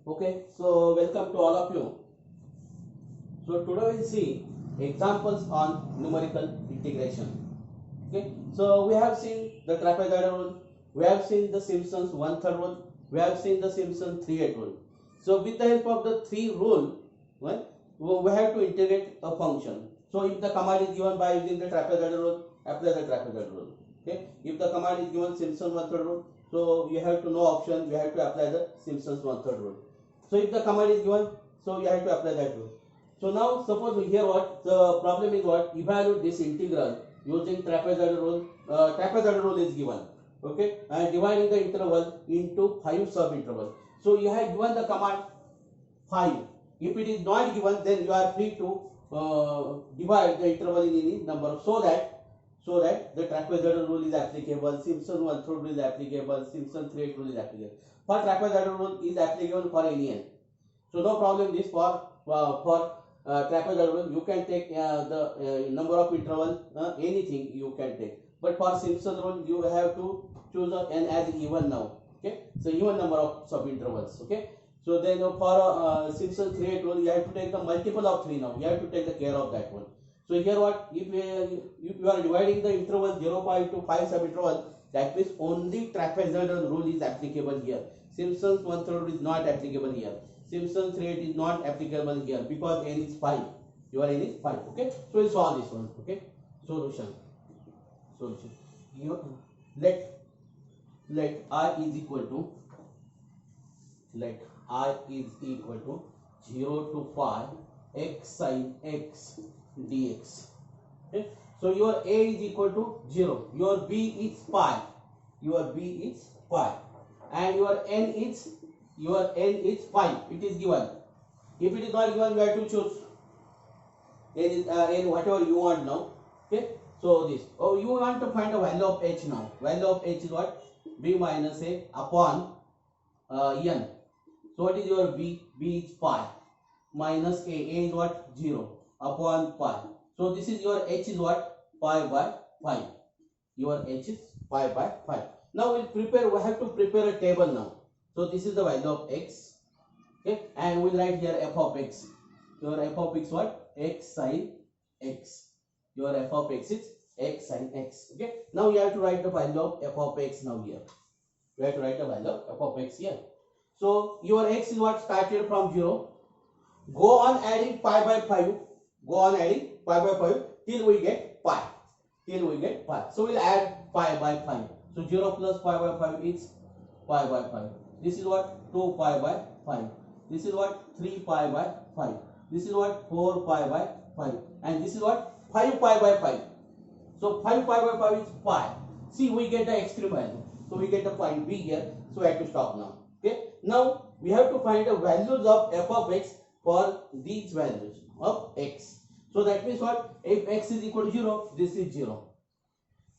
Okay, so welcome to all of you. So today we'll see examples on numerical integration. Okay, so we have seen the trapezoidal rule, we have seen the Simpson's one-third rule, we have seen the Simpson's 3/8 rule. So with the help of the three rule, right, we have to integrate a function. So if the command is given by using the trapezoidal rule, apply the trapezoidal rule. Okay, if the command is given Simpson's one-third rule, so you have to know option, you have to apply the Simpson's one-third rule. So if the command is given, so you have to apply that rule. So now suppose here what the problem is, what evaluate this integral using trapezoidal rule. Trapezoidal rule is given, okay, and dividing the interval into 5 sub intervals. So you have given the command 5. If it is not given, then you are free to divide the interval in any number, so that the trapezoidal rule is applicable, Simpson one-third rule is applicable, Simpson 3/8 rule is applicable. For trapezoidal rule is applicable for any n. So no problem this for trapezoidal rule you can take the number of interval, anything you can take. But for Simpson rule you have to choose n as even now. Okay, so even number of sub intervals. Okay, so then for Simpson 3/8 rule you have to take the multiple of 3 now. You have to take the care of that one. So here what if you are dividing the interval 0 to 5 sub interval, that means only trapezoidal rule is applicable here. Simpson's one-third rule is not applicable here. Simpson's 3/8 is not applicable here because n is 5. Your n is 5. Okay, so we'll solve this one. Okay, solution. You let I is equal to let I is equal to 0 to 5 x sin x dx. Okay, so your a is equal to 0, your b is pi, and your n is 5. It is given. If it is not given, you have to choose n whatever you want now. Okay, so this, you want to find the value of h now. Value of h is what? B minus a upon n. So what is your b? B is pi minus a is what? 0 upon pi. So this is your h is what? Pi by 5. Your h is pi by 5. Now we have to prepare a table now. So this is the value of x. Okay, and we'll write here f of x. Your f of x what? X sin x. Your f of x is x sin x. Okay, now you have to write the value of f of x now here. You have to write the value of f of x here. So your x is what? Started from 0. Go on adding pi by 5. Go on adding pi by 5 till we get pi. So we'll add pi by 5. So 0 plus pi by 5 is pi by 5. This is what? 2 pi by 5. This is what? 3 pi by 5. This is what? 4 pi by 5. And this is what? 5 pi by 5. So 5 pi by 5 is pi. See, we get the extreme value. So we get the point B here. So we have to stop now. Okay. Now we have to find the values of f of x for these values of x. So that means what? If x is equal to 0, this is 0.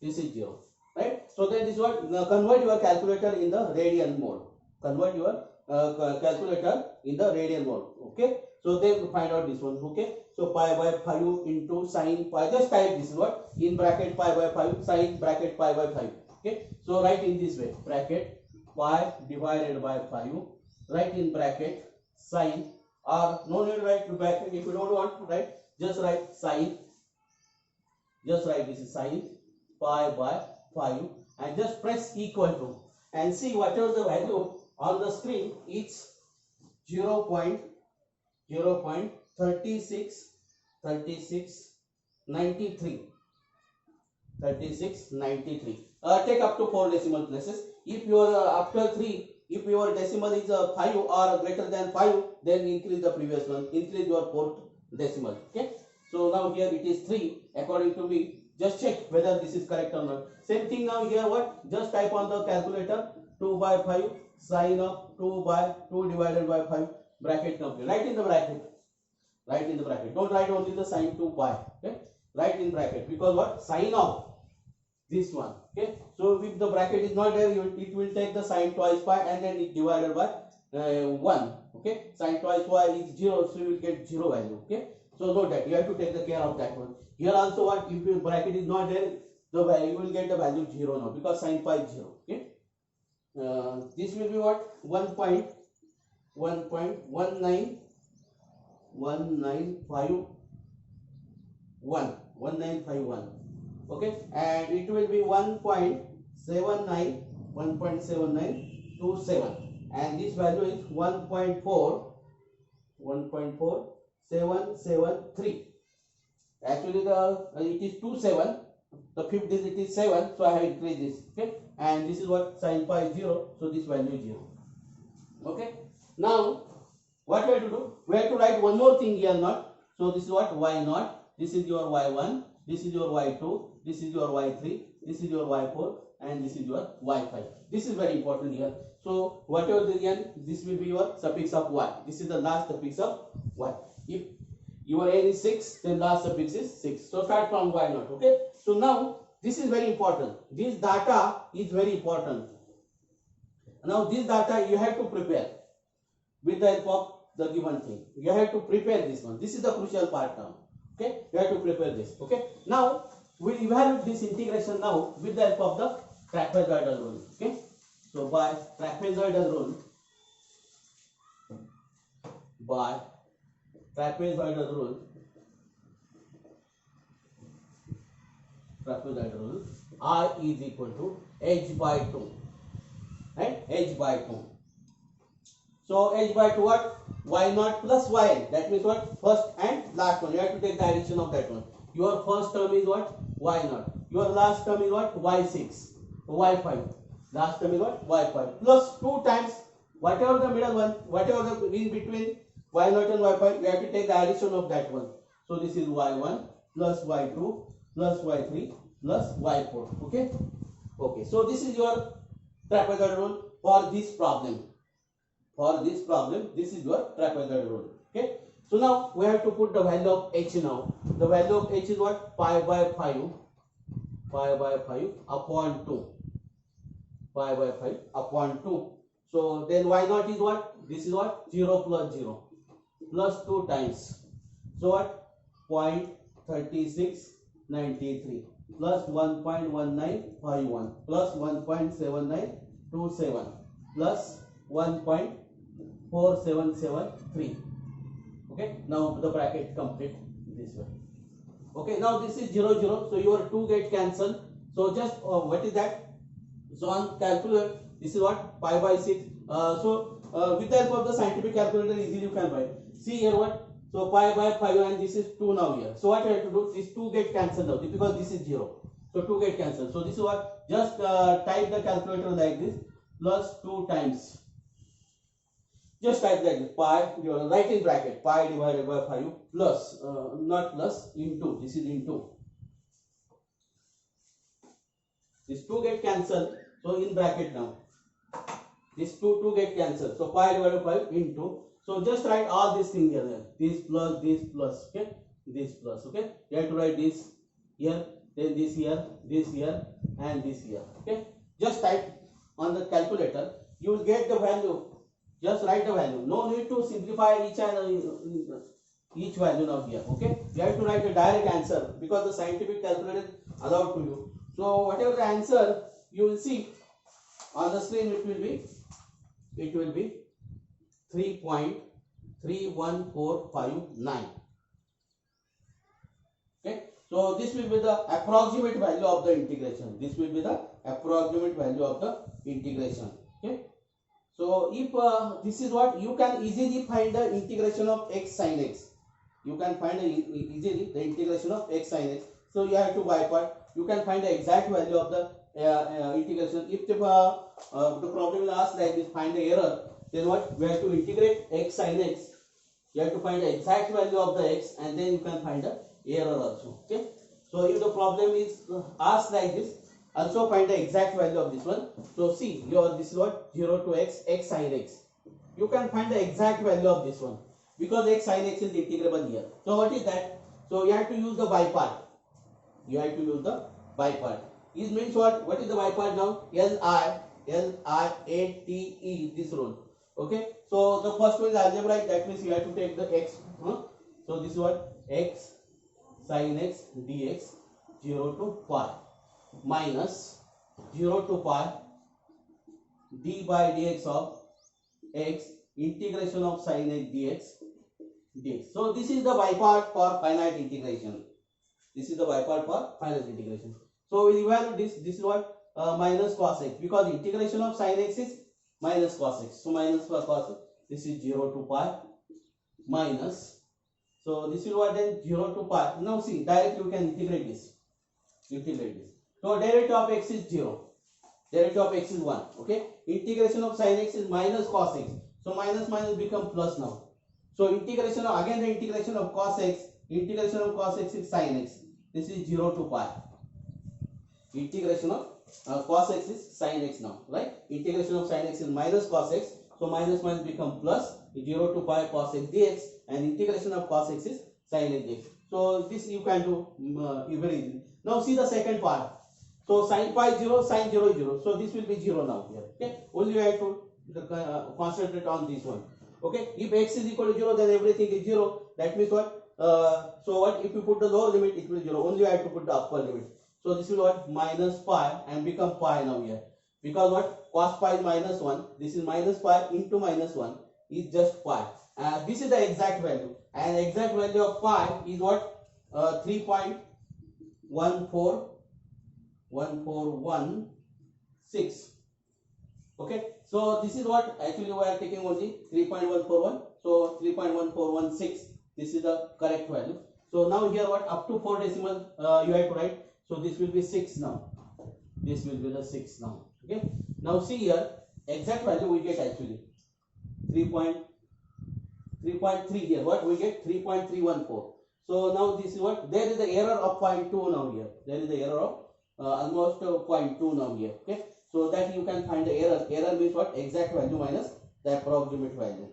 This is 0. Right? So then this is what? Now convert your calculator in the radian mode. Convert your calculator in the radian mode. Okay. So then find out this one. Okay. So pi by 5 into sine pi. Just type this is what? In bracket pi by 5 sine bracket pi by 5. Okay. So write in this way. Bracket pi divided by 5. Write in bracket sine, or no need to write bracket if you don't want to write. Just write sine. Just write this is sine pi by 5 and just press equal to and see whatever the value on the screen. It's 0.3693. Take up to 4 decimal places. If your after 3, if your decimal is 5 or greater than 5, then increase the previous one. Increase your 4th decimal. Okay. So now here it is 3 according to me. Just check whether this is correct or not. Same thing now here what? Just type on the calculator 2 by 5 sine of 2 by 2 divided by 5 bracket complete. Write in the bracket. Don't write only the sine 2 pi. Okay. Write in bracket because what? Sine of this one. Okay. So if the bracket is not there, it will take the sine twice pi and then it divided by 1. Okay. Sine twice pi is 0, so you will get 0 value. Okay. So note that you have to take the care of that one. Here also what? If your bracket is not there, the value you will get the value 0 now because sine pi is 0. Okay. this will be what? 1.1951, okay, and it will be 1.7927, and this value is 1.4773. Actually it is 27, the fifth digit is 7, so I have increased this, okay, and this is what sin pi is 0, so this value is 0. Okay, now what we have to do? We have to write one more thing here, not. So this is what? Y naught. This is your Y1. This is your Y2. This is your Y3. This is your Y4, and this is your Y5. This is very important here. So whatever the n, this will be your suffix of Y. This is the last suffix of Y. If your n is 6, then last suffix is 6. So start from Y naught. Okay. So now this is very important. This data is very important. Now this data you have to prepare with the help of the given thing. You have to prepare this one. This is the crucial part now. Okay, you have to prepare this. Okay, now we evaluate this integration now with the help of the trapezoidal rule. Okay, so by trapezoidal rule, I is equal to h by 2, right? H by 2. So h by 2 what? Y naught plus yn. That means what? First and last one. You have to take the addition of that one. Your first term is what? Y naught. Your last term is what? Y6. Y5. Last term is what? Y5. Plus 2 times whatever the middle one, whatever the in between Y naught and Y5, you have to take the addition of that one. So this is Y1 plus Y2 plus Y3 plus Y4. Okay? Okay. So this is your trapezoidal rule for this problem. This is your trapezoidal rule. Okay. So now we have to put the value of h now. The value of h is what? Pi by 5 upon 2. Pi by 5 upon 2. So then y naught is what? This is what? 0 plus 0 plus 2 times. So what? 0.3693 plus 1.1951 plus 1.7927 plus 1.4773. Okay, now the bracket complete this way. Okay, now this is 0 0, so your 2 get cancelled. So just what is that? So on calculator, this is what? Pi by 6. With the help of the scientific calculator, easily you can write. See here what? So pi by 5, and this is 2 now here. So what I have to do? This 2 get cancelled now because this is 0. So 2 get cancelled. So this is what? Just type the calculator like this, plus 2 times. Just type like this, pi, you are right in bracket, pi divided by 5 plus, not plus, into, this is into. This 2 get cancelled, so in bracket now. This 2 get cancelled, so pi divided by 5 into. So just write all these things here, this plus, okay, this plus, okay. You have to write this here, then this here, and this here, okay. Just type on the calculator, you will get the value. Just write the value. No need to simplify each value now here. Okay. You have to write a direct answer because the scientific calculator is allowed to you. So whatever the answer you will see on the screen, it will be 3.31459. Okay. So this will be the approximate value of the integration. Okay. So if this is what, you can easily find the integration of x sin x. You can find easily the integration of x sin x. So you have to by part. You can find the exact value of the integration. If the problem will ask like this, find the error, then what? We have to integrate x sin x. You have to find the exact value of the x, and then you can find the error also. Okay. So if the problem is asked like this, also find the exact value of this one. So see, this is what? 0 to x sin x. You can find the exact value of this one because x sin x is integrable here. So what is that? So you have to use the by part. It means what? What is the by part now? LIATE, this rule. Okay. So the first one is algebraic. That means you have to take the x. So this is what? X sin x dx 0 to pi minus 0 to pi d by dx of x integration of sin x dx. So this is the by part for finite integration. This is the by part for finite integration. So we evaluate this. This is what minus cos x, because integration of sin x is minus cos x. So minus for cos x. This is 0 to pi minus. So this is what then 0 to pi. Now see, directly we can integrate this. So derivative of x is 0. Derivative of x is 1. Okay. Integration of sin x is minus cos x. So minus minus become plus now. So integration of, again the integration of cos x. Integration of cos x is sin x. This is 0 to pi. Integration of cos x is sin x now, right? Integration of sin x is minus cos x. So minus minus become plus 0 to pi cos x dx, and integration of cos x is sin x dx. So this you can do very easily. Now see the second part. So sin pi 0, sin 0 is 0. So this will be 0 now here. Okay. Only you have to concentrate on this one. Okay. If x is equal to 0, then everything is 0. That means what? So what? If you put the lower limit, it will be 0. Only you have to put the upper limit. So this is what? Minus pi and become pi now here. Because what? Cos pi is minus 1. This is minus pi into minus 1 is just pi. This is the exact value. And exact value of pi is what? 3.14116. Okay. So this is what actually we are taking only 3.141. So 3.1416. This is the correct value. So now here what? Up to 4 decimal you have to write. So this will be 6 now. This will be the 6 now. Okay. Now see here, exact value we get actually 3.3 here. What we get? 3.314. So now this is what? There is the error of 0.2 now here. There is the error of almost 0.2 now here. Okay. So that you can find the error. Error means what? Exact value minus the approximate value.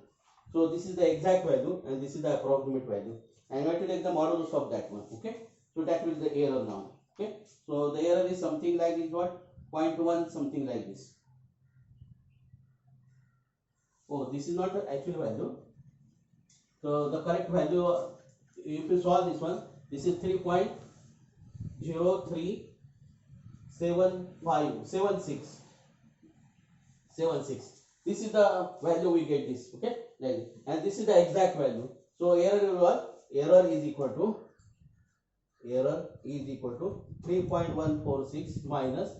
So this is the exact value and this is the approximate value. And you have to take the modulus of that one. Okay. So that will be the error now. Okay. So the error is something like this, what? 0.1, something like this. Oh, this is not the actual value. So the correct value, if you solve this one, this is 3.037576. This is the value we get this. Okay. And this is the exact value. So error will what? Error is equal to 3.146 minus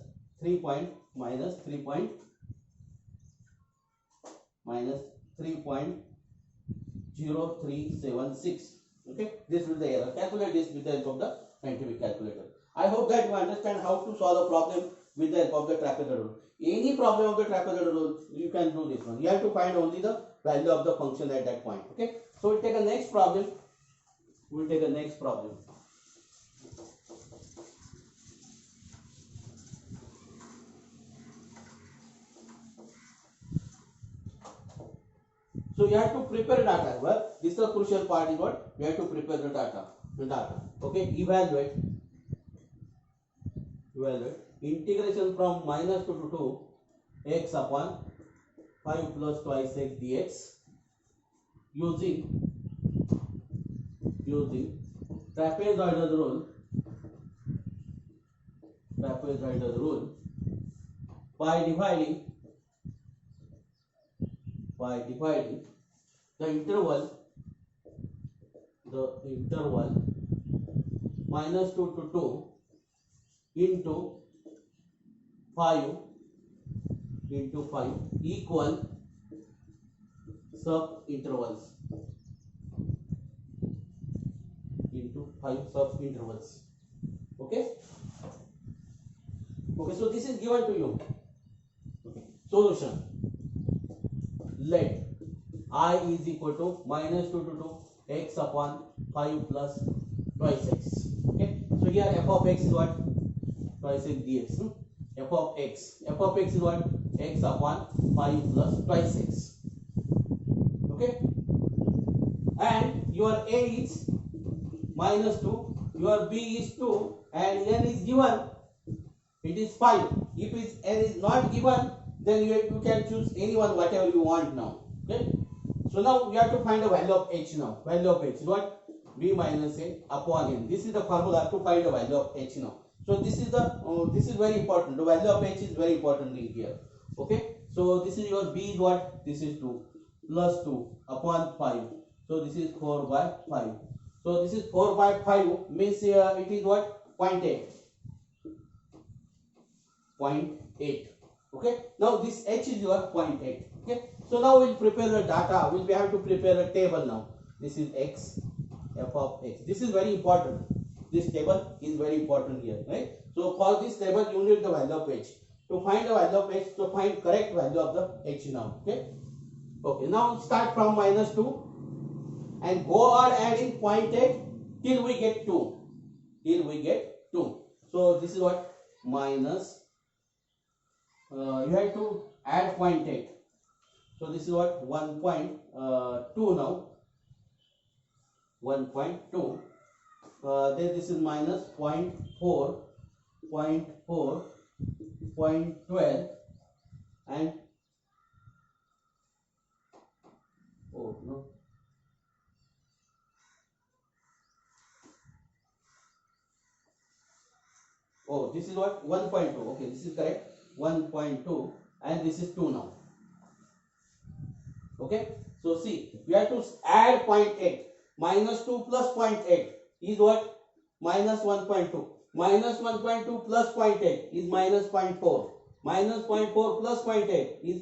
3.0376. Okay, this will be the error. Calculate this with the help of the scientific calculator. I hope that you understand how to solve a problem with the help of the trapezoid rule. Any problem of the trapezoid rule, you can do this one. You have to find only the value of the function at that point. Okay, so we'll take a next problem. So you have to prepare data. Well, this is the crucial part is what? You have to prepare the data. Okay, evaluate. Integration from minus 2 to x upon 5 plus twice x dx using trapezoidal rule by dividing the interval minus 2 to 2 into 5 equal sub intervals into 5 sub intervals. Okay, so this is given to you. Okay. Solution. Let I is equal to minus 2 to 2 x upon 5 plus twice x. Okay, so here f of x is what? Twice x dx. F of x is what? X upon 5 plus twice x. Okay, and your a is minus 2, your b is 2, and n is given. It is 5. If n is not given, then you can choose anyone, whatever you want now. Okay. So now we have to find the value of h now. Value of h is what? B minus a upon n. This is the formula to find the value of h now. So this is the this is very important. The value of h is very important here. Okay. So this is your b is what? This is 2 plus 2 upon 5. So this is 4 by 5. So this is 4 by 5 means it is what? 0.8. 0.8. Okay. Now this h is your 0.8. Okay. So now we'll prepare the data. We'll have to prepare a table now. This is x, f of x. This is very important. This table is very important here, right? So for this table you need the value of h. To find the value of h, to find correct value of the h now. Okay. Okay. Now start from -2 and go on adding 0.8 till we get 2. Till we get 2. So this is what? Minus. You have to add 0.8. So this is what? 1.2 now. 1.2. Then this is minus 0.4, 0.4, 0.12 and oh no. Oh, this is what? 1.2. Okay, this is correct. 1.2 and this is 2 now. Okay. So see, we have to add 0.8. Minus 2 plus 0.8 is what? Minus 1.2. Minus 1.2 plus 0.8 is minus 0.4. Minus 0.4 plus 0.8 is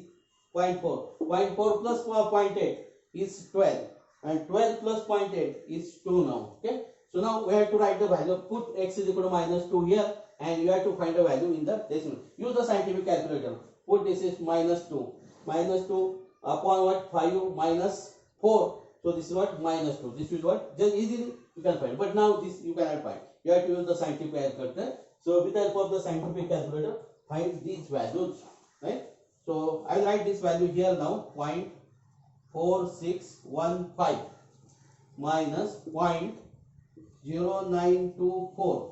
0.4. 0.4 plus 0.8 is 12. And 12 plus 0.8 is 2 now. Okay. So now we have to write the value. Put x is equal to minus 2 here and you have to find a value in the decimal. Use the scientific calculator. Put this is minus 2. Minus 2 upon what? 5 minus 4. So this is what? Minus 2. This is what? Just easily you can find. But now this you cannot find. You have to use the scientific calculator. So with the help of the scientific calculator, find these values. Right? So I will write this value here now. 0.4615 minus 0.0924.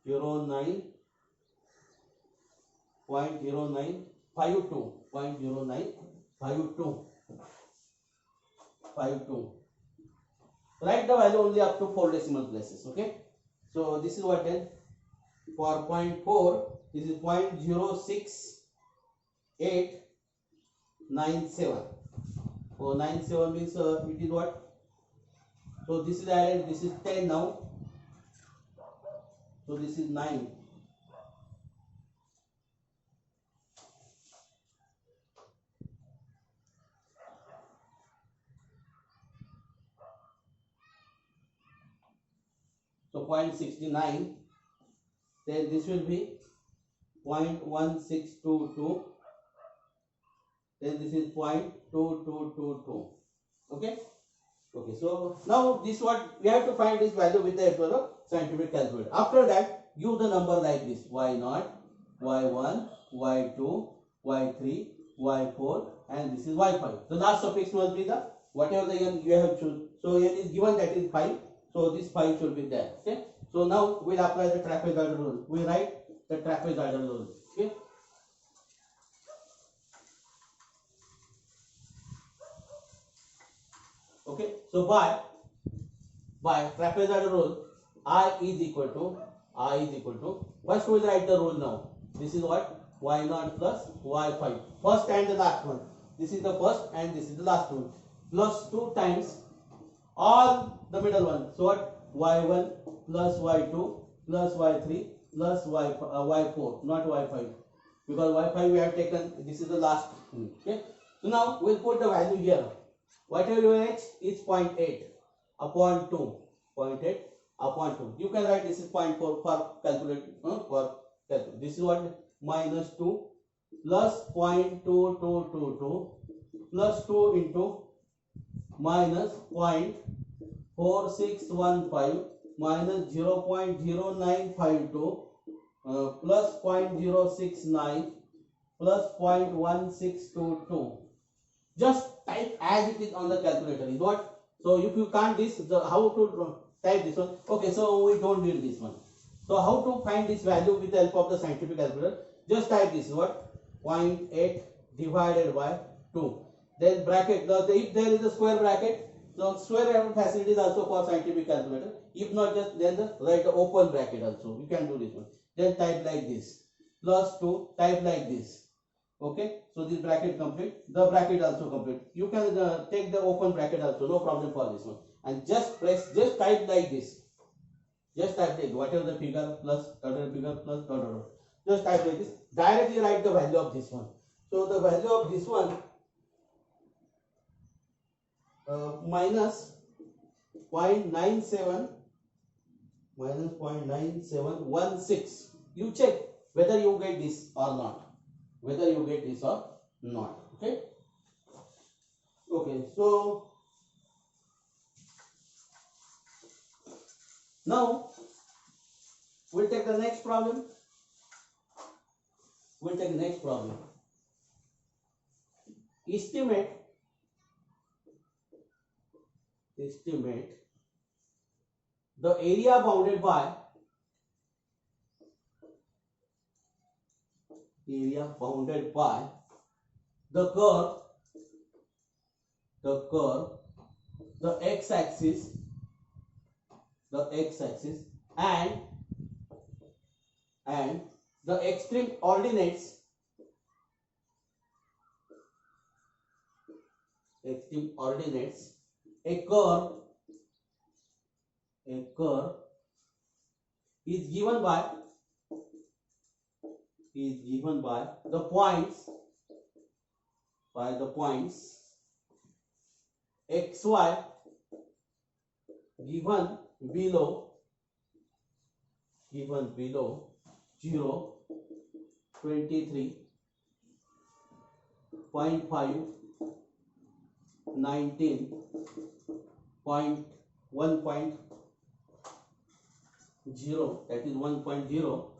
0.0952. Write the value only up to 4 decimal places. Okay. So this is what then for 0.4 this is 0.06897. So 97 means it is what? So this is added. This is 10 now. So this is 9. So 0.69, then this will be 0.1622, then this is 0.2222. Okay. Okay. So now this what we have to find this value with the help of scientific calculator. After that, give the number like this: y0, y1, y2, y3, y4, and this is y5. The last suffix must be the whatever the n you have chosen. So n is given, that is 5. So this 5 should be there. Okay. So now we'll apply the trapezoidal rule. We write the trapezoidal rule. Okay. Okay. So by trapezoidal rule, I is equal to first we'll write the rule now. This is what? Y0 plus y5. First and the last one. This is the first and this is the last one. Plus 2 times all the middle one. So what? Y1 plus y2 plus y3 plus y4, not y5, because y5 we have taken. This is the last. Okay. So now we'll put the value here. Whatever your h is 0.8 upon 2. 0.8 upon 2. You can write this is 0.4 for calculate. This is what? Minus 2 plus 0.2222 plus 2 into minus 0.4615 minus 0.0952 plus 0.069 plus 0.1622. Just type as it is on the calculator. Is what? So if you can't this, how to type this one? Okay, so we don't need this one. So how to find this value with the help of the scientific calculator? Just type this what? 0.8 divided by 2. Then bracket. If there is a square bracket, so square bracket facility is also for scientific calculator. If not, just then write the open bracket also. You can do this one. Then type like this. Plus 2. Type like this. Okay, so this bracket complete, the bracket also complete. You can take the open bracket also, no problem for this one. And just press, just type like this. Just type like whatever the figure plus, whatever figure plus, dot, dot, dot. Just type like this. Directly write the value of this one. So the value of this one minus 0.97 minus 0.9716. You check whether you get this or not. Whether you get this or not. Okay. Okay. So now we'll take the next problem. We'll take the next problem. Estimate the area bounded by the curve, the x-axis, and the extreme ordinates, a curve is given by the points xy given below 0, 23.5, 19.1.0, that is 1.0,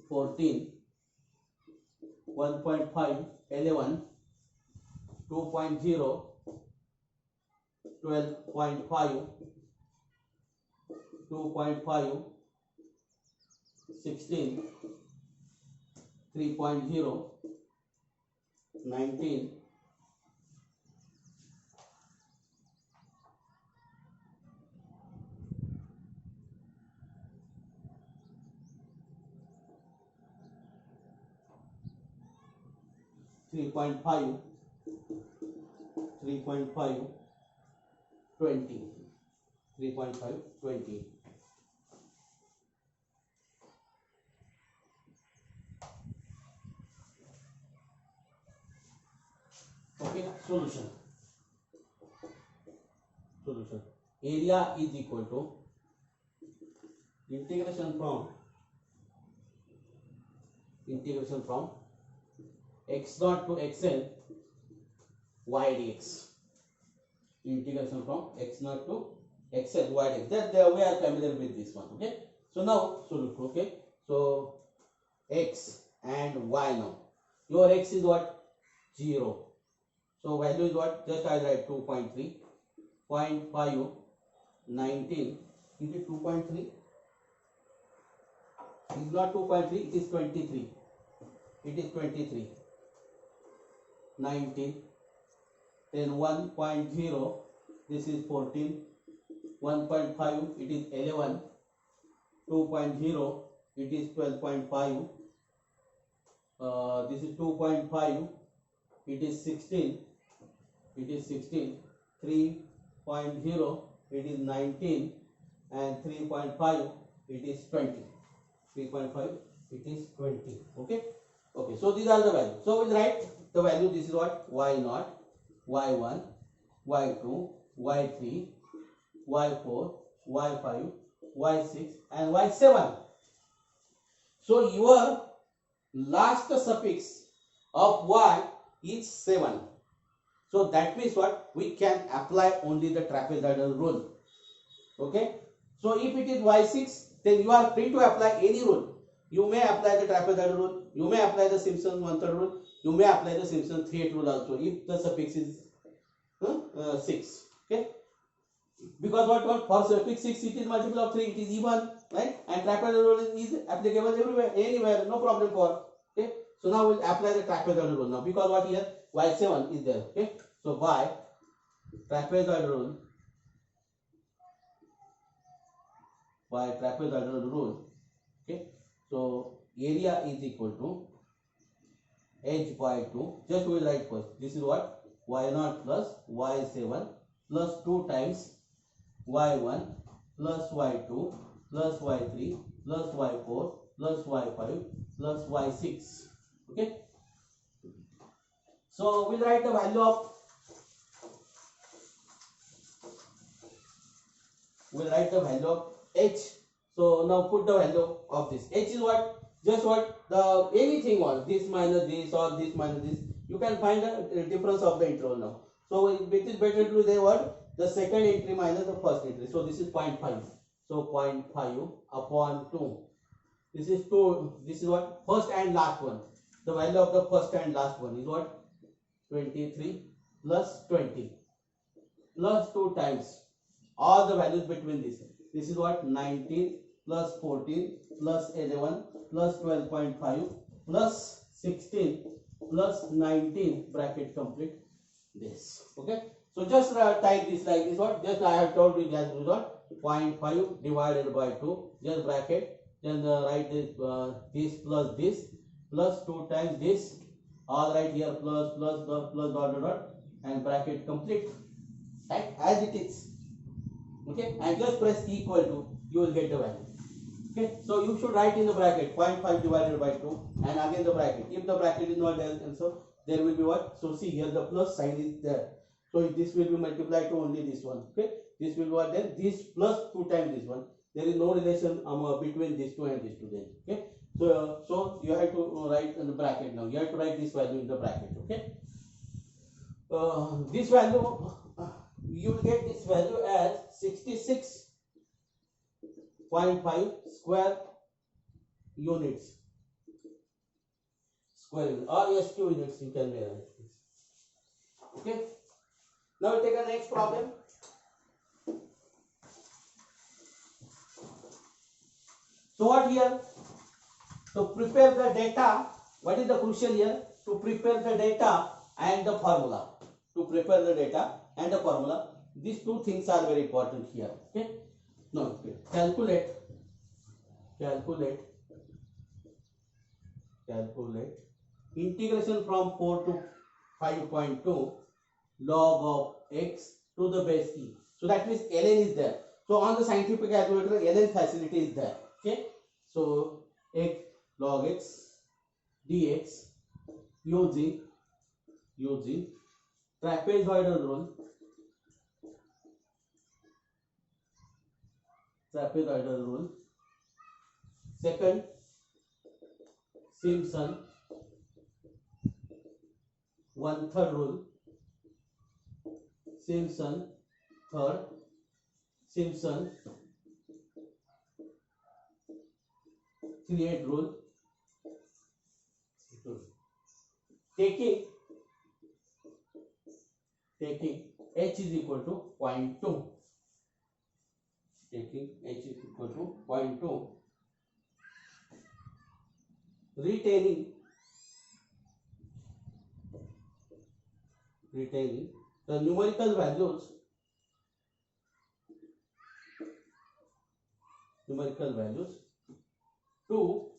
14, 1.5, 11, 2.0, 12.5, 2.5, 16, 3.0, 19, 3.5, 20, 3.5, 20. Okay, solution. Area is equal to integration from x naught to xn y dx. Integration from x naught to xn y dx. That we are familiar with this one. Okay. So now solve. Okay. So x and y now. Your x is what? 0. So value is what? Just I write 2.3, 0.5, 19. Is it 2.3? It is not 2.3. It is 23. 19. Then 1.0. This is 14. 1.5. It is 11. 2.0. It is 12.5. This is 2.5. It is 16. 3.0. It is 19. And 3.5. It is 20. 3.5. It is 20. Okay. Okay. So these are the values. So we'll write the value. This is what? Y0, Y1, Y2, Y3, Y4, Y5, Y6 and Y7. So your last suffix of Y is 7. So that means what? We can apply only the trapezoidal rule. Okay. So if it is Y6, then you are free to apply any rule. You may apply the trapezoidal rule. You may apply the Simpson 1/3 rule. You may apply the Simpson 3/8 rule also if the suffix is 6. Okay. Because what for suffix 6 it is multiple of 3, it is even, right? And trapezoidal rule is applicable everywhere, anywhere, no problem for. Okay. So now we'll apply the trapezoidal rule now, because what here Y7 is there. Okay. So by trapezoidal rule, okay. So area is equal to h by 2. Just we will write first. This is what? y0 plus y7 plus 2 times y1 plus y2 plus y3 plus y4 plus y5 plus y6. Okay. So we'll write the value of h. So now put the value of this. H is what? Just what? The anything was this minus this or this minus this. You can find the difference of the interval now. So it is better to say what? The second entry minus the first entry. So this is 0.5. So 0.5 upon 2. This is 2. This is what? First and last one. The value of the first and last one is what? 23 plus 20 plus 2 times all the values between this. This is what? 19 plus 14 plus 11 plus 12.5 plus 16 plus 19 bracket complete this. Okay. So just type this like this. What? Just I have told you that what? 0.5 divided by 2. Just bracket. Then write this this plus this plus 2 times this. All right here plus dot and bracket complete. Right? As it is. Okay, and just press equal to, you will get the value. Okay, so you should write in the bracket 0.5 divided by 2 and again the bracket. If the bracket is not there, and so there will be what? So see here the plus sign is there. So this will be multiplied to only this one. Okay, this will be what then? This plus 2 times this one. There is no relation between these two and these two then. Okay, so you have to write in the bracket now. You have to write this value in the bracket. Okay, this value. You will get this value as 66.5 square units. Square unit or SQ units you can write this. Okay. Now we'll take the next problem. So what here? To prepare the data, what is the crucial here? To prepare the data and the formula. To prepare the data and the formula. These two things are very important here. Okay. Now calculate integration from 4 to 5.2 log of x to the base e. So that means ln is there. So on the scientific calculator ln facility is there. Okay. So x log x dx using trapezoidal rule. Second, Simpson 1/3 rule. Simpson third. Simpson 3/8 rule. Taking h is equal to 0.2. Taking h is equal to 0.2. Retaining the numerical values to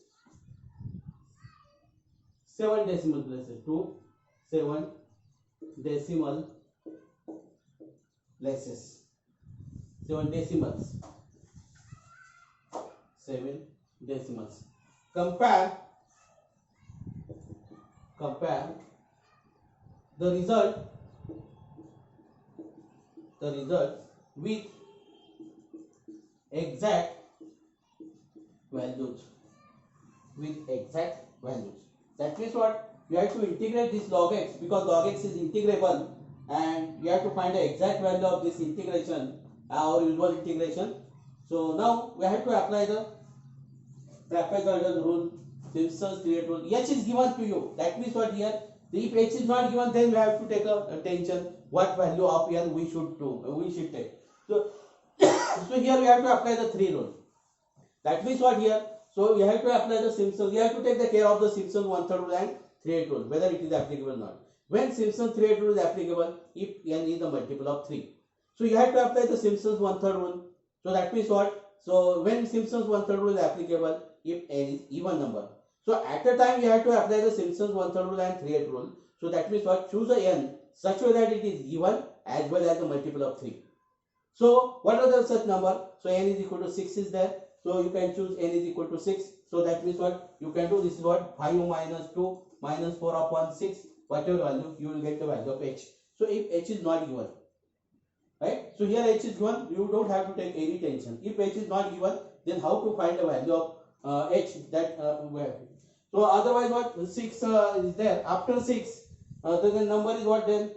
7 decimal places. 7 decimal places. 7 decimals. 7 decimals. Compare the result with exact values. That means what? You have to integrate this log x because log x is integrable and you have to find the exact value of this integration, our usual integration. So now we have to apply the trapezoidal rule, Simpson's 3/8 rule. H is given to you. That means what here? If h is not given, then we have to take attention what value of n we should take. So, so here we have to apply the 3 rule. That means what here? So we have to apply the Simpson. We have to take the care of the Simpson 1/3 rule and 3/8 rule, whether it is applicable or not. When Simpson 3/8 rule is applicable, if n is the multiple of 3. So you have to apply the Simpson's 1/3 rule. So that means what? So when Simpson's 1/3 rule is applicable, if n is even number. So at the time you have to apply the Simpson's one-third rule and 3/8 rule. So that means what? Choose a n such way that it is even as well as the multiple of 3. So what are the such number? So n is equal to 6 is there. So you can choose n is equal to 6. So that means what? You can do this is what? 5 minus 2 minus 4 upon 6. Whatever value, you will get the value of h. So if h is not given, right? So here h is given, you don't have to take any tension. If h is not given, then how to find the value of h that where? So otherwise what? 6 is there. After 6, the number is what then?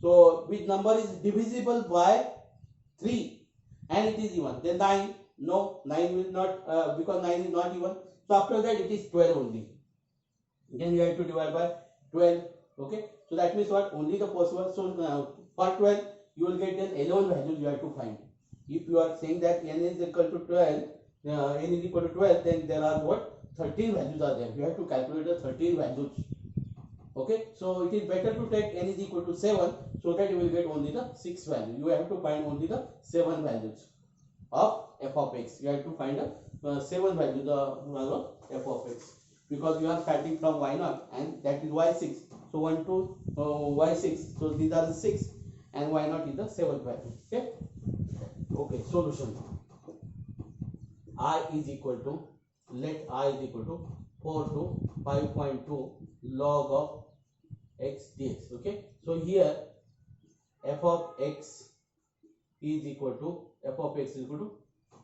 So which number is divisible by 3 and it is even? Then 9. No, 9 will not because 9 is not even. So after that it is 12 only. Then you have to divide by 12. Okay. So that means what? Only the possible. So for 12 you will get then 11 values you have to find. If you are saying that n is equal to 12, n is equal to 12, then there are what? 13 values are there. You have to calculate the 13 values. Okay, so it is better to take n is equal to 7 so that you will get only the 6 value. You have to find only the 7 values of f of x. You have to find the 7 values of f of x because you are starting from y0 and that is y6. So 1 to y6. So these are the 6 and y0 is the 7th value. Okay. Okay. Solution. I is equal to, let I is equal to 4 to 5.2 log of x dx. Okay, so here f of x is equal to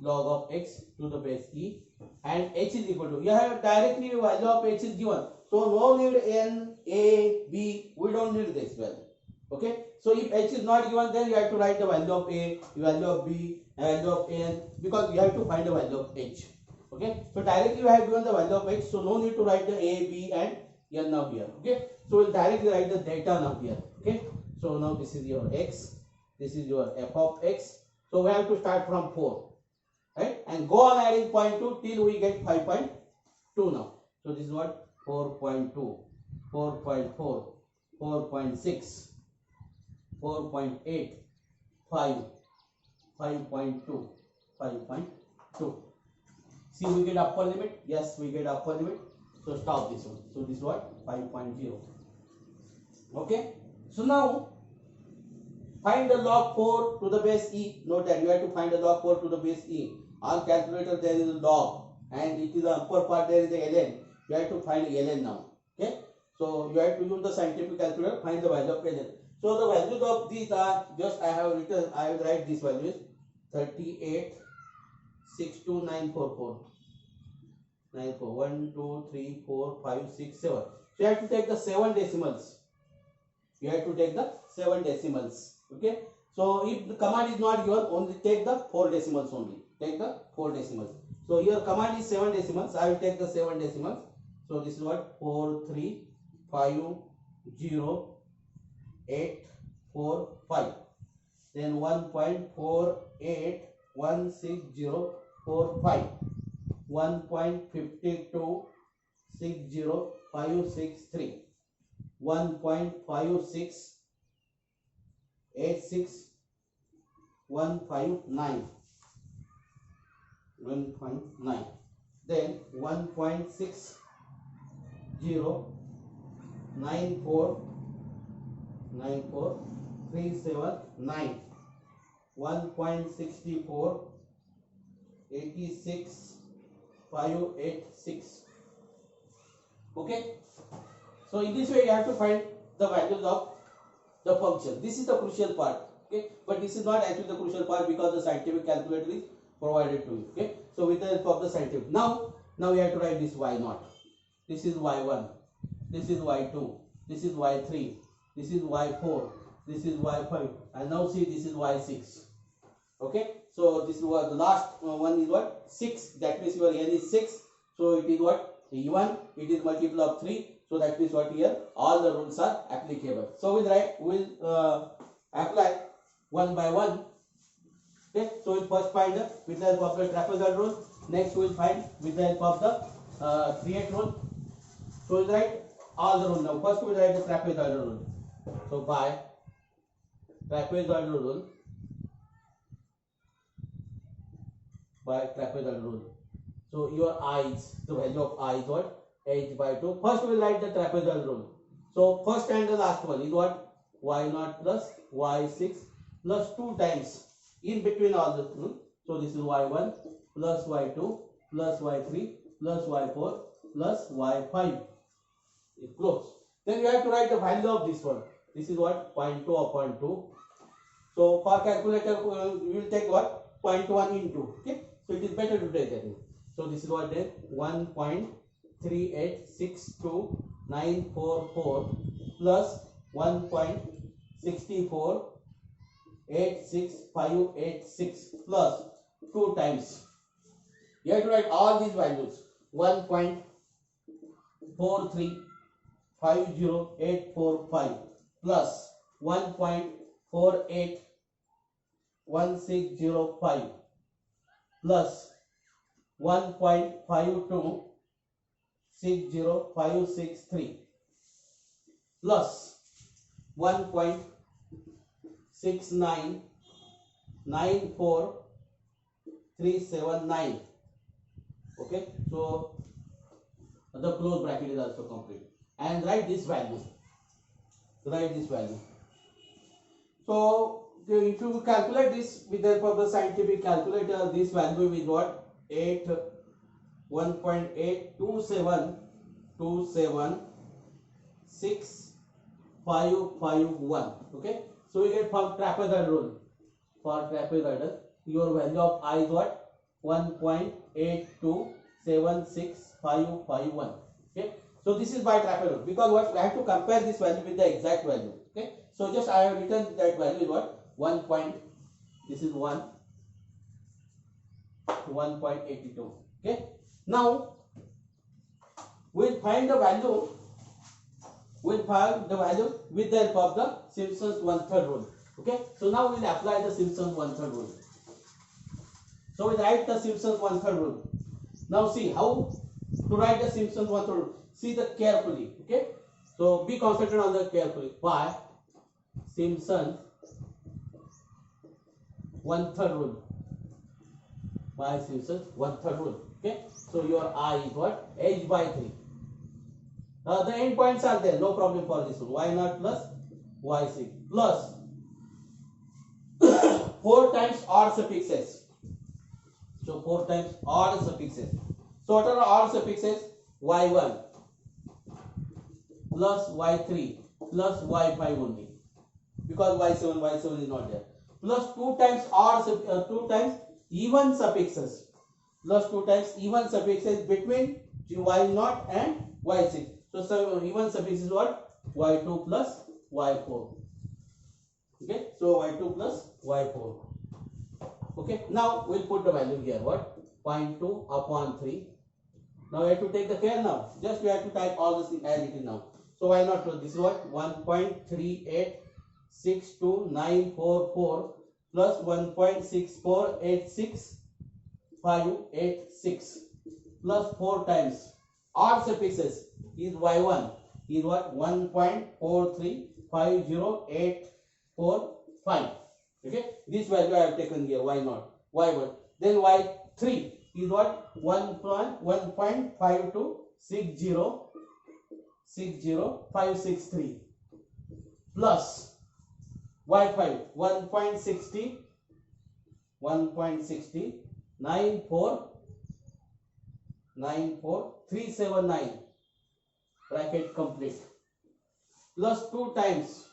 log of x to the base e and h is equal to, you have directly value of h is given, so no need n, a, b, we don't need this value. Okay, so if h is not given, then you have to write the value of a, value of b, value of n, because you have to find the value of h. Okay, so directly you have given the value of h, so no need to write the a, b and n now here. Okay, so we'll directly write the data now here. Okay, so now this is your x, this is your f of x. So we have to start from 4, right, and go on adding 0.2 till we get 5.2 now. So this is what? 4.2, 4.4, 4.6, 4.8, 5, 5.2, 5.2. See, we get upper limit. Yes, we get upper limit. So stop this one. So this is what? 5.0. Okay. So now find the log 4 to the base e. Note that you have to find the log 4 to the base e. On calculator there is a log and it is the upper part, there is a ln. You have to find ln now. Okay. So you have to use the scientific calculator, find the value of ln. So the values of these are just, I have written, I will write these values: 38, 62944. 94, 1, 2, 3, 4, 5, 6, 7. So you have to take the 7 decimals. You have to take the 7 decimals. Okay. So if the command is not given, only take the 4 decimals only. Take the 4 decimals. So here command is 7 decimals. I will take the 7 decimals. So this is what? 4, 3, 5, 0, 8, 4, 5. Then 1.481605. 1.5260563, 1.5686159, 1.9, then 1.6094379, 1.6486586. Okay, so in this way you have to find the values of the function. This is the crucial part. Okay, but this is not actually the crucial part because the scientific calculator is provided to you. Okay, so with the help of the scientific, now we have to write this y0, this is y1, this is y2, this is y3, this is y4, this is y5, and now see this is y6. Okay, so this is what the last one is what? 6. That means your n is 6. So it is what? Even it is multiple of 3. So that means what? Here all the rules are applicable. So we'll apply one by one. Okay, so we'll first find with the help of the trapezoid rule. Next we'll find with the help of the 3/8 rule. So we'll write all the rules now. First we'll write the trapezoid rule. So by trapezoid rule. By trapezoid rule. So your I is, the value of I is what? h by 2. First we will write the trapezoidal rule. So first and the last one is what? y0 plus y6 plus 2 times in between all the so this is y1 plus y2 plus y3 plus y4 plus y5 is close. Then we have to write the value of this one. This is what? 0.2 upon 2. So for calculator we will take what? 0.1 into. Okay. So it is better to take that. So this is what then 1.3862944 plus 1.6486586 plus 2 times. You have to write all these values. 1.4350845 plus 1.481605 plus 1.5260563 plus 1.6994379. Okay, so the close bracket is also complete, and write this value. So if you calculate this with the help of the scientific calculator, this value is what? 1.827276551. Okay, so we get from trapezoidal rule. For trapezoidal, your value of I is what? 1.8276551. Okay, so this is by trapezoidal, because what, we have to compare this value with the exact value. Okay, so just I have written that value is what? 1. This is 1.82. Okay, now we'll find the value. We'll find the value with the help of the Simpson's 1/3 rule. Okay, so now we'll apply the Simpson's 1/3 rule. So we write the Simpson's 1/3 rule. Now see how to write the Simpson's 1/3 rule. See the carefully. Okay, so be concentrated on the carefully. By Simpson's 1/3 rule. By Simpson's 1/3 rule. Okay, so your I is what? H by 3. The end points are there, no problem for this one. y0 plus y6 plus 4 times odd suffixes. So 4 times odd suffixes. So what are the odd suffixes? y1 plus y3 plus y5 only, because y7 is not there. Plus 2 times odd 2 times even suffixes. Plus 2 times even suffixes between y0 and y6. So even suffix is what? y2 plus y4. Okay, so y2 plus y4. Okay, now we'll put the value here. What? 0.2 upon 3. Now we have to take the care now. Just we have to type all this as it is now. So why not? This is what? 1.3862944 plus 1.6486586 plus 4 times odd suffixes is y1 is what? 1.435085. Okay, this value I have taken here, y0, y1. Then y3 is what? 1.5260563 plus y5 1.6094379 bracket complete plus 2 times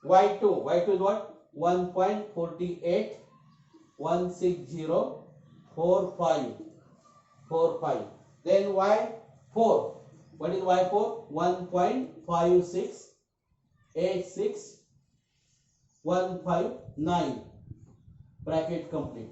y2 is what? 1.48160545. Then y4, what is y4? 1.5686159 bracket complete.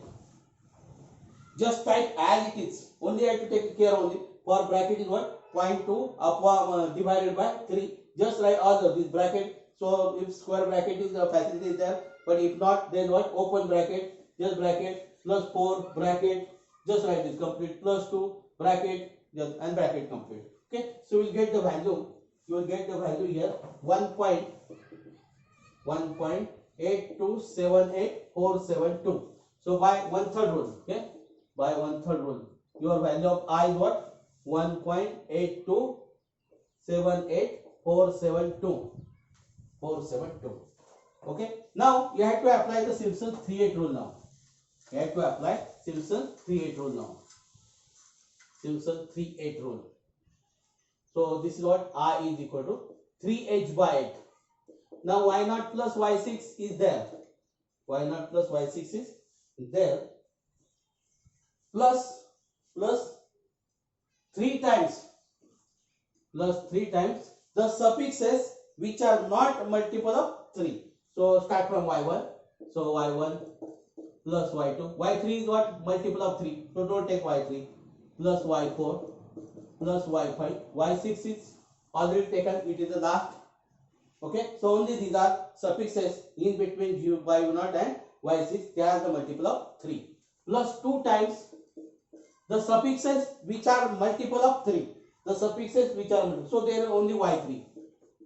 Just type as it is. Only I have to take care only. For bracket is what? 0.2 upon divided by 3. Just write all of this bracket. So if square bracket is the facility is there, but if not, then what? Open bracket, just bracket plus 4 bracket, just write this complete plus 2 bracket, just and bracket complete. Okay, so we'll get the value. You will get the value here 1.8278472. So by 1/3 rule, okay, by 1/3 rule, your value of I is what? 1.8278472. Okay, now you have to apply the Simpson's 3/8 rule now. You have to apply Simpson's 3/8 rule now. Simpson's 3/8 rule. So this is what I is equal to 3h by 8. Now y0 plus y6 is there. Y0 plus y6 is there. Plus 3 times the suffixes which are not multiple of 3. So start from y1. So y1 plus y2. y3 is what? Multiple of 3. So don't take y3. Plus y4 plus y5. y6 is already taken. It is the last. Okay. So only these are suffixes in between y0 and y6. They are the multiple of 3. Plus 2 times the suffixes which are multiple of 3. The suffixes which are multiple. So there are only y3.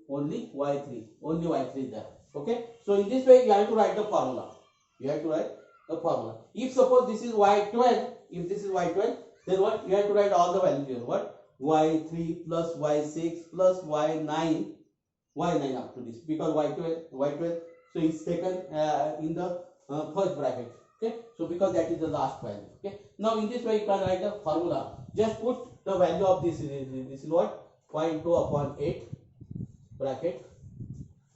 Only y3 there. Okay. So in this way you have to write the formula. If suppose this is y12, then what? You have to write all the values here. What? y3 plus y6 plus y9 up to this, because y12 so it's taken in the first bracket. Okay, so because that is the last value. Okay, now in this way you can write the formula. Just put the value of this is what? 0.2 upon 8 bracket.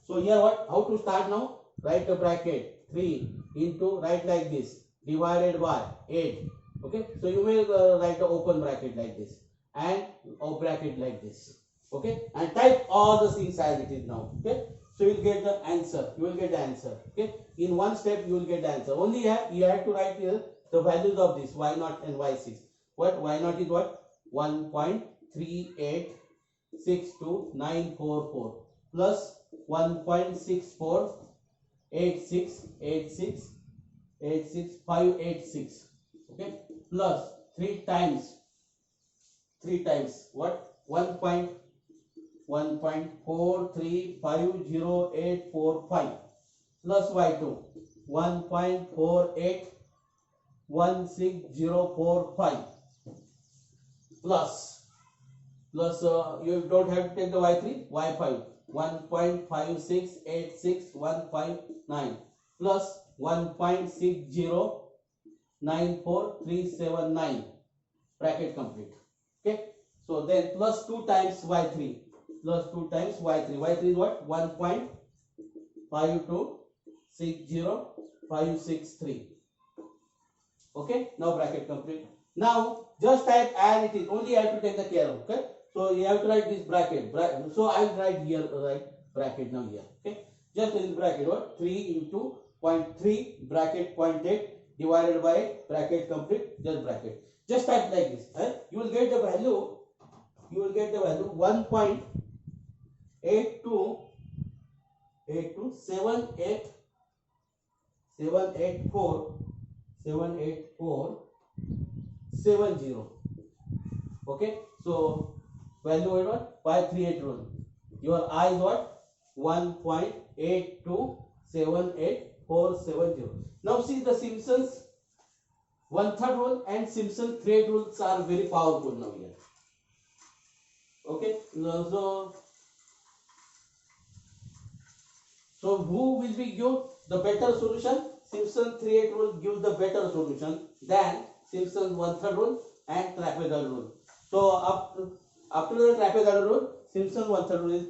So here what? How to start now? Write the bracket 3 into, write like this, divided by 8. Okay, so you will write the open bracket like this and a bracket like this. Okay, and type all the things as it is now. Okay, so you will get the answer. Okay, in one step you will get the answer. Only here you have to write here the values of this y0 and y6. What? Y0 is what? 1.3862944 plus 1.6486868586. Okay, plus 3 times what? 1.43508845 plus y2 1.481045 plus you don't have to take the y3, y5 1.5686159 plus 1.6094379, bracket complete. Okay, so then plus 2 times y3 y3 is what? 1.5260563. Okay, now bracket complete. Now just type as it is. Only I have to take the care of. Okay, so you have to write this bracket. So I will write here, write bracket now here. Okay, just in bracket what? 3 into 0.3 bracket 0.8 divided by bracket complete, just bracket. Just type like this. You will get the value. 1.8278278470. Okay, so value is what? 538 rule. Your I is what? 1.8278470. Now see the Simpson's 1/3 rule and Simpson's 3/8 rules are very powerful now here. Okay, so who will be give the better solution? Simpson's 3/8 rule gives the better solution than Simpson's 1/3 rule and trapezoidal rule. So after the trapezoidal rule, Simpson's 1/3 rule is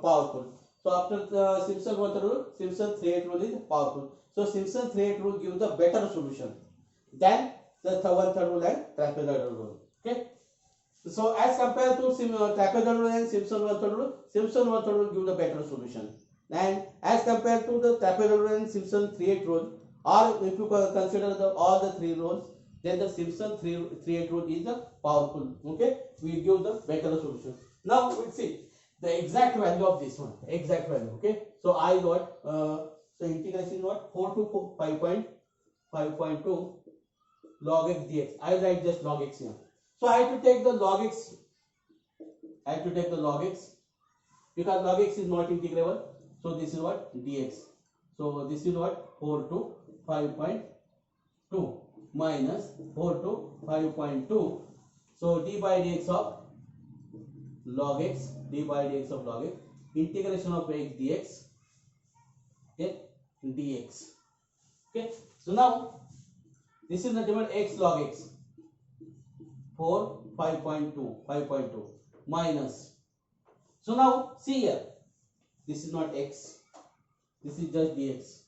powerful. So after the Simpson's 1/3 rule, Simpson's 3/8 rule is powerful. So Simpson's 3/8 rule gives the better solution than the 1/3 rule and trapezoidal rule. Okay. So as compared to trapezoidal rule and Simpson's 1/3 rule, Simpson's 1/3 rule gives the better solution. And as compared to the trapezoidal rule and Simpson's 3/8 rule, or if you consider all the 3 rules, then the Simpson's 3/8 rule is the powerful. Okay, we give the better solution. Now we'll see the exact value of this one. Exact value. Okay, so I got so integration is what? 4 to 5.2 log x dx. I will write just log x here. So I have to take the log x. Because log x is not integrable. So this is what? Dx. So this is what? 4 to 5.2 minus 4 to 5.2. So d by dx of log x, d by dx of log x, integration of x dx, okay, dx. Okay, so now this is nothing but x log x, 4 5.2 minus. So now see here, this is not x, this is just dx.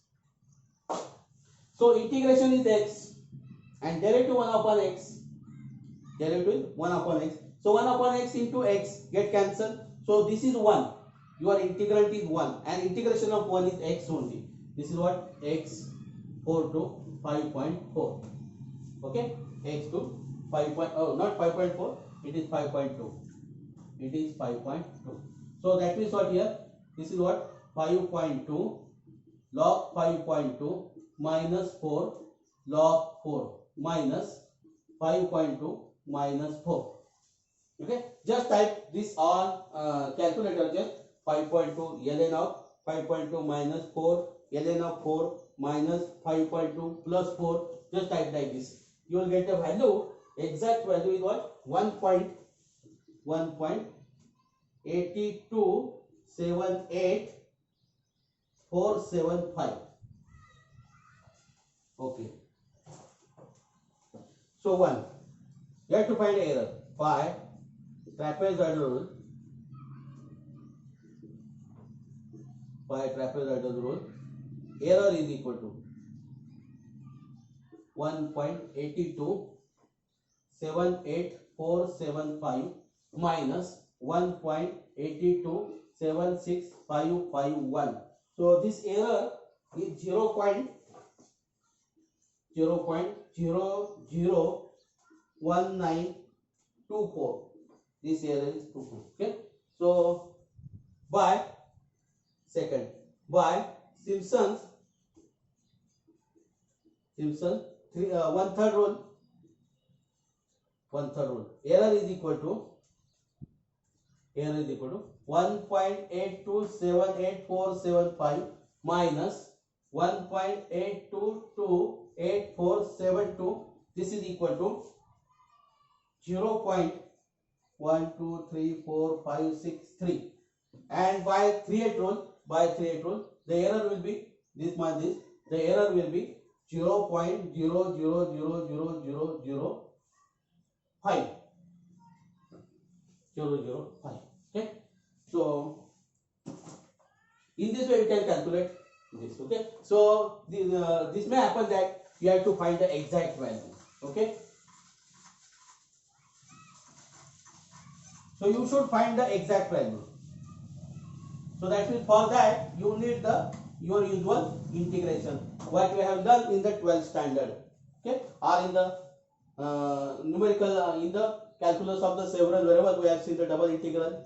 So integration is x and derivative 1 upon x, derivative 1 upon x. So 1 upon x into x get cancelled. So this is 1, your integrand is 1 and integration of 1 is x only. This is what, x 4 to 5.4. Okay, x to 5. Oh, not 5.4, it is 5.2. It is 5.2. So that means what here, this is what, 5.2 log 5.2 minus 4 log 4 minus 5.2 minus 4. Okay, just type this on calculator, just 5.2 ln of 5.2 minus 4 ln of 4 minus 5.2 plus 4, just type like this. You will get a value, exact value is what, 1.8278475. Okay, so 1, you have to find error. Phi trapezoidal rule, error is equal to 1.8278475 minus 1.8276551. So this error is 0.001924. This error is 24. Okay, so by second, by Simpson's one third rule, error is equal to 1.8278475 minus 1.8228472. This is equal to 0.123456 and by 3/8 rule, the error will be this much, the error will be 0.000005. Okay, so in this way we can calculate this. Okay, so this may happen that you have to find the exact value. Okay, so you should find the exact value. So that means for that you need your usual integration, what we have done in the 12th standard. Okay, or in the numerical, in the calculus of the several variables, we have seen the double integral,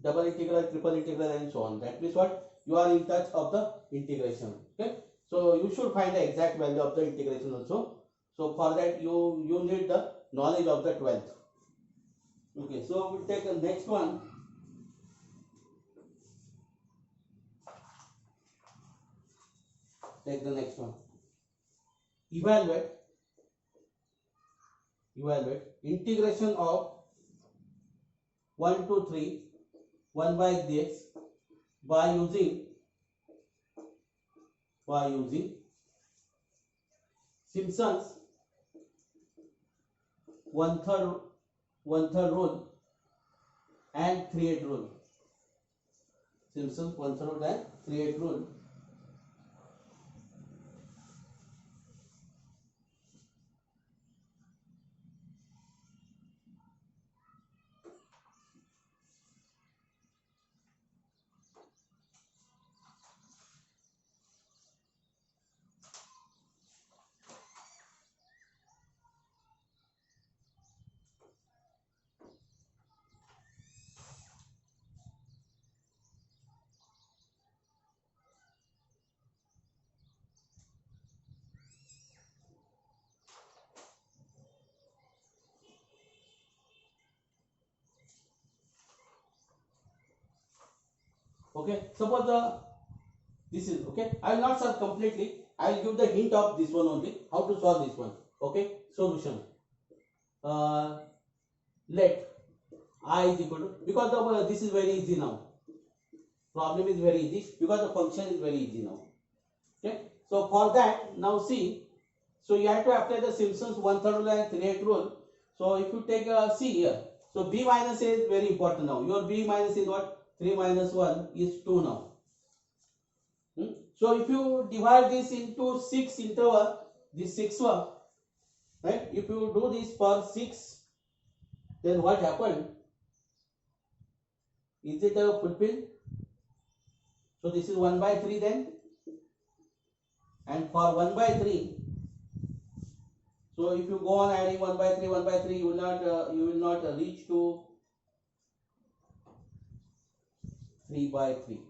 triple integral, and so on. That means what, you are in touch of the integration. Okay, so you should find the exact value of the integration also. So for that you need the knowledge of the 12th. Okay, so we'll take the next one. Take the next one. Evaluate integration of 1 to 3 1 by dx by using Simpson's one third rule and 3/8 rule. Simpson's 1/3 rule and 3/8 rule. Okay, suppose this is okay. I will not solve completely. I will give the hint of this one only, how to solve this one. Okay, solution. let I is equal to, because this is very easy now. Problem is very easy because the function is very easy now. Okay, so for that, now see, so you have to apply the Simpson's 1/3 rule and 3/8 rule. So if you take a C here, so B minus A is very important now. Your B minus is what? 3 minus 1 is 2 now. So if you divide this into 6 interval, this 6 one, right? If you do this for 6, then what happened? Is it fulfilled? So this is 1/3 then, and for 1/3, so if you go on adding 1/3, you will not reach to 3/3.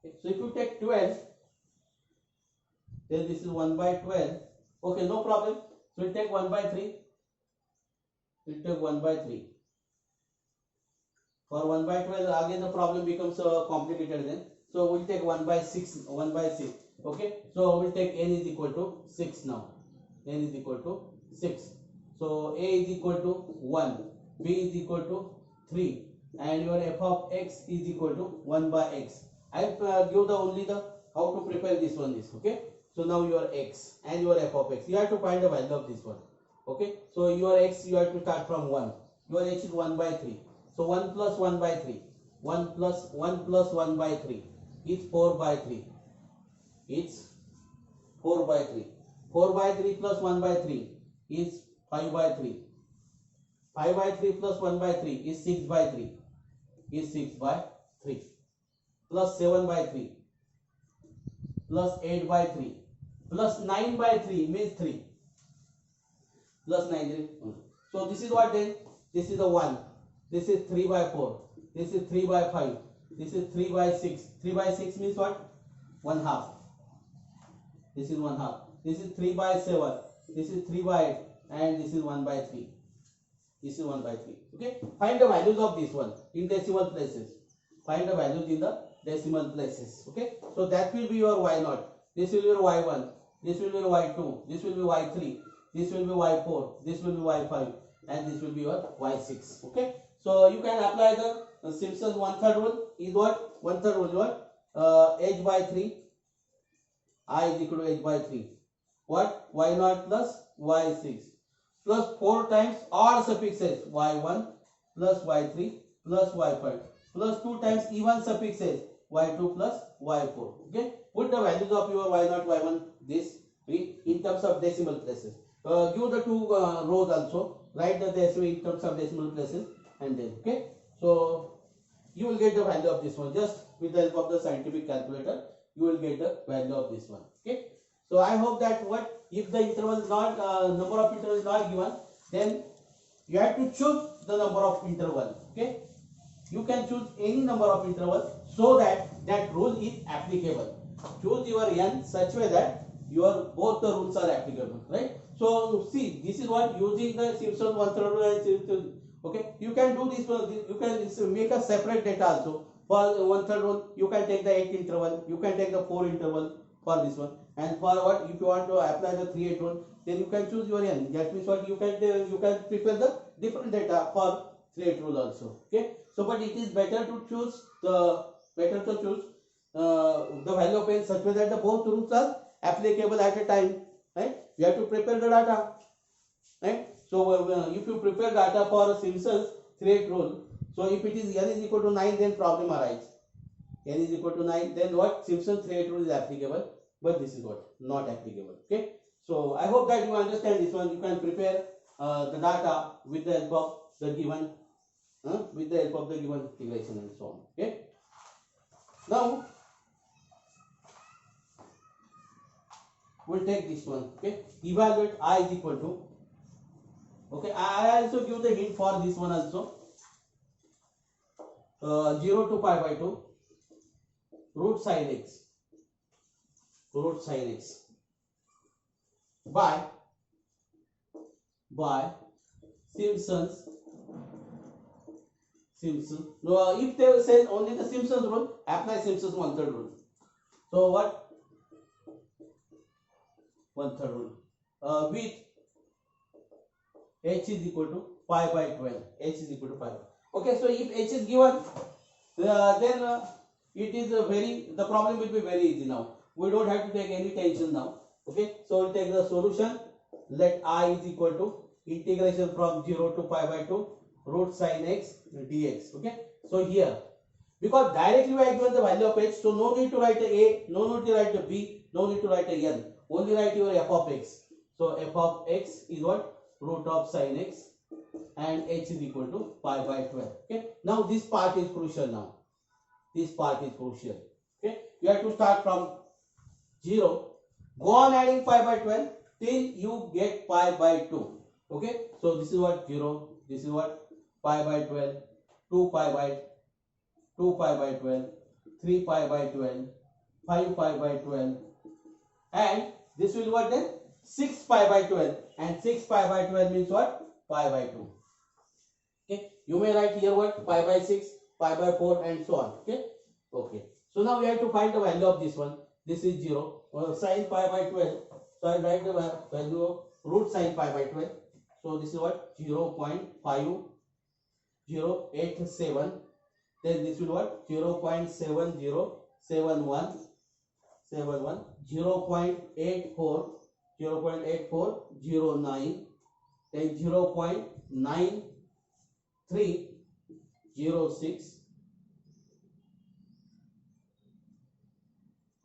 Okay. So if you take 12, then this is 1/12. Okay, no problem. So we'll take 1/3. We'll take 1/3. For 1/12, again the problem becomes complicated then. So we'll take 1/6, 1/6. Okay. So we'll take n is equal to 6 now. N is equal to 6. So a is equal to 1, b is equal to 3, and your f of x is equal to 1/x. I'll give the only the how to prepare this one is okay. So now your x and your f of x, you have to find the value of this one. Okay. So your x, you have to start from 1. Your x is 1/3. So 1 plus 1/3, 1 plus 1/3 is 4/3. It's 4/3. 4/3 plus 1/3 is 5/3. 5/3 plus 1/3 is 6/3. Is 6/3. Plus 7/3 plus 8/3 plus 9/3 means 3. Plus 9. So this is what then? This is the 1. This is 3/4. This is 3/5. This is 3/6. 3/6 means what? 1/2. This is 1/2. This is 3/7. This is 3/8. And this is 1/3. This is 1/3. Okay. Find the values of this one in decimal places. Find the values in the decimal places. Okay. So that will be your y0. This will be your y1. This will be your y2. This will be y3. This will be y4. This will be y5. And this will be your y6. Okay. So you can apply the Simpson's 1/3 rule. Is what? 1/3 rule. What? h/3. I is equal to h/3. What? y0 plus y6 plus 4 times odd suffixes y1 plus y3 plus y5 plus 2 times even suffixes y2 plus y4. Okay. Put the values of your y0, y1 this in terms of decimal places. Give the two rows also. Write the decimal in terms of decimal places and then okay. So you will get the value of this one just with the help of the scientific calculator. You will get the value of this one. Okay. So I hope that what if the interval is not number of interval is not given, then you have to choose the number of interval. Okay. You can choose any number of interval so that that rule is applicable. Choose your n such way that your both the rules are applicable, right? So see, this is what using the Simpson 1/3 rule and Simpson. Okay, you can do this. You can make a separate data also for 1/3 rule. You can take the 8 interval. You can take the 4 interval for this one. And for what if you want to apply the 3/8 rule, then you can choose your n. That means what you can prepare the different data for 3/8 rule also. Okay. So, but it is better to choose the value of n such way that the both rules are applicable at a time. Right? You have to prepare the data. Right? So, if you prepare data for Simpson's 3/8 rule, so if it is n is equal to 9, then problem arises. N is equal to 9, then what? Simpson's 3/8 rule is applicable, but this is what? Not applicable. Okay. So, I hope that you understand this one. You can prepare the data with the help of the given integration and so on. Okay. Now we'll take this one. Okay. Evaluate I is equal to. Okay. I also give the hint for this one also. 0 to pi/2 root sin x by Simpson. No, if they say only the Simpson's rule, apply Simpson's 1/3 rule. So what? one third rule with h is equal to pi by 12. H is equal to pi. Okay, so if h is given, then it is the problem will be very easy now. We don't have to take any tension now. Okay, so we'll take the solution. Let I is equal to integration from 0 to pi by 2 root sin x dx. Okay, so here, because directly we are given the value of h, so no need to write a, no need to write a b, no need to write a n. Only write your f of x. So f of x is what? Root of sin x, and h is equal to pi by 12. Okay, now this part is crucial. Now this part is crucial. Okay, you have to start from 0, go on adding pi by 12 till you get pi by 2. Okay, so this is what 0, this is what pi by 12, 2 pi by 12, 3 pi by 12, 5 pi by 12, and this will what then? 6 pi by 12, and 6 pi by 12 means what? Pi by 2. Okay, you may write here what? Pi by 6, pi by 4, and so on. Okay, okay. So now we have to find the value of this one. This is 0. Sin pi by 12. So I write the value of root sin pi by 12. So this is what? 0.5087. Then this will what? 0.7071, 0.8409, then 0.9306.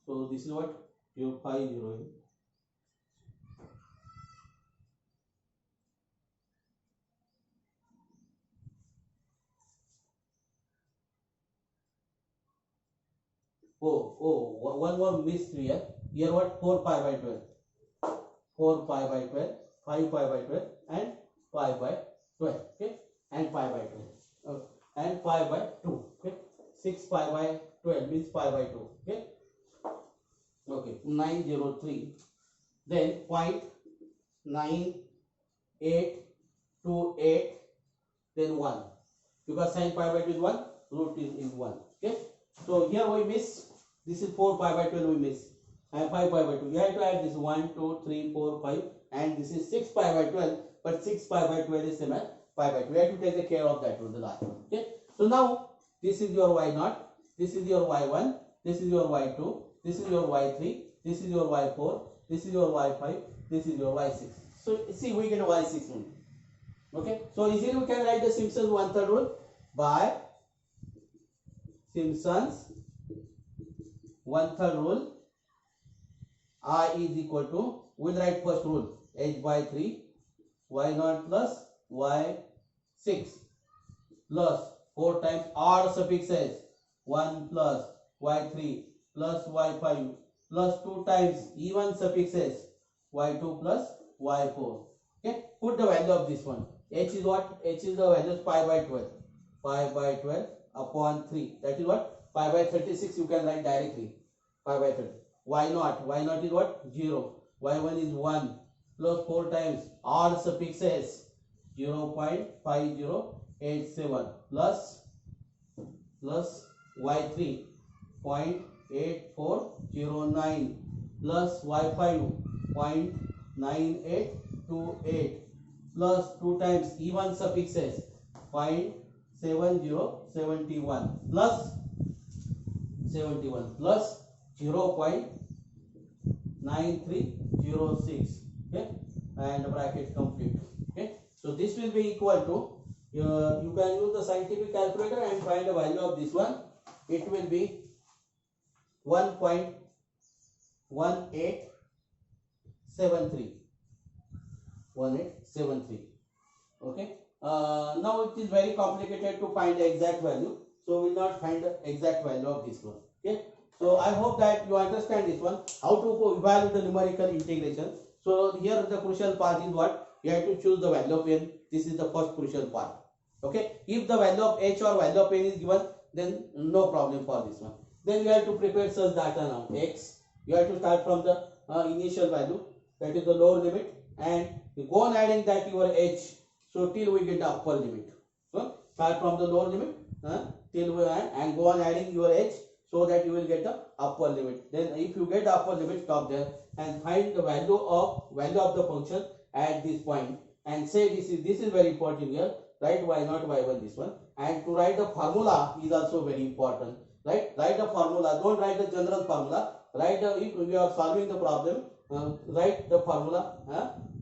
So this is what? 050. One more missed here. Here what? 4 pi by 12. 4 pi by 12, 5 pi by 12, and pi by 12. Okay, and pi by 12. And pi by 2. Okay, 6 pi by 12 means pi by 2. Okay, okay, 903. Then 0.9828, then 1. Because sin pi by 2 is 1, root is 1. Okay, so here we miss. This is 4 pi by 12 we miss, and 5 pi by 2. You have to add this 1, 2, 3, 4, 5, and this is 6 pi by 12. But 6 pi by 12 is same as pi by 2. We have to take the care of that with the last one. Okay, so now this is your y0, this is your y1, this is your y2, this is your y3, this is your y4, this is your y5, this is your y6. So see, we get y6 only. Okay, so easily we can write the Simpson's one-third rule by Simpson's one-third rule. I is equal to, we'll write first rule, h by 3, y0 plus y6 plus 4 times odd suffixes, 1 plus y3 plus y5 plus 2 times even suffixes, y2 plus y4. Okay, put the value of this one. H is what? H is the value of pi by 12. Pi by 12 upon 3. That is what? Pi by 36 you can write directly. Pi by 30. Y0. Y0 is what? 0. Y1 is 1 plus 4 times odd suffixes, 0.5087 plus y3 0.8409 plus y5 0.9828 plus 2 times even suffixes, 0.7071 plus 71 plus 0.9306. Okay, and the bracket complete. Okay, so this will be equal to, you can use the scientific calculator and find the value of this one. It will be 1.1873. 1873. Okay, now it is very complicated to find the exact value, so we will not find the exact value of this one. Okay, so I hope that you understand this one, how to evaluate the numerical integration. So here the crucial part is what? You have to choose the value of n. This is the first crucial part. Okay, if the value of h or value of n is given, then no problem for this one. Then you have to prepare such data now. X, you have to start from the initial value, that is the lower limit, and you go on adding that your h, so till we get the upper limit. So start from the lower limit till we add, and go on adding your h, so that you will get the upper limit. Then if you get the upper limit, stop there and find the value of the function at this point, and say this is very important here. Write y0 y1 this one, and to write the formula is also very important. Right? Write the formula. Don't write the general formula. Write the, if you are solving the problem, write the formula.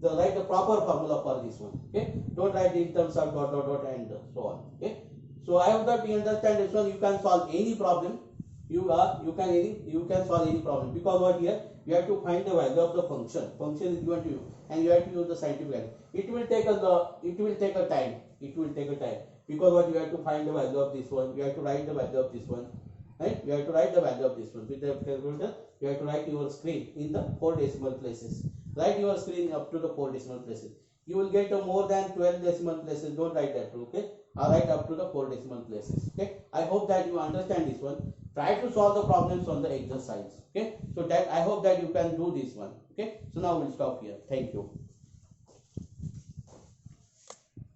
Write the proper formula for this one. Okay? Don't write in terms of dot dot dot and so on. Okay? So I hope that you understand this one. You can solve any problem. You can solve any problem, because what here you have to find the value of the function. Function is given to you, and you have to use the scientific value. It will take a time. Because what you have to find the value of this one. You have to write the value of this one. Right? You have to write the value of this one with the calculator. You have to write your screen in the 4 decimal places. Write your screen up to the 4 decimal places. You will get more than 12 decimal places. Don't write that. Okay? Or write up to the 4 decimal places. Okay? I hope that you understand this one. Try to solve the problems on the exercise. Okay? So that I hope that you can do this one. Okay? So now we'll stop here. Thank you.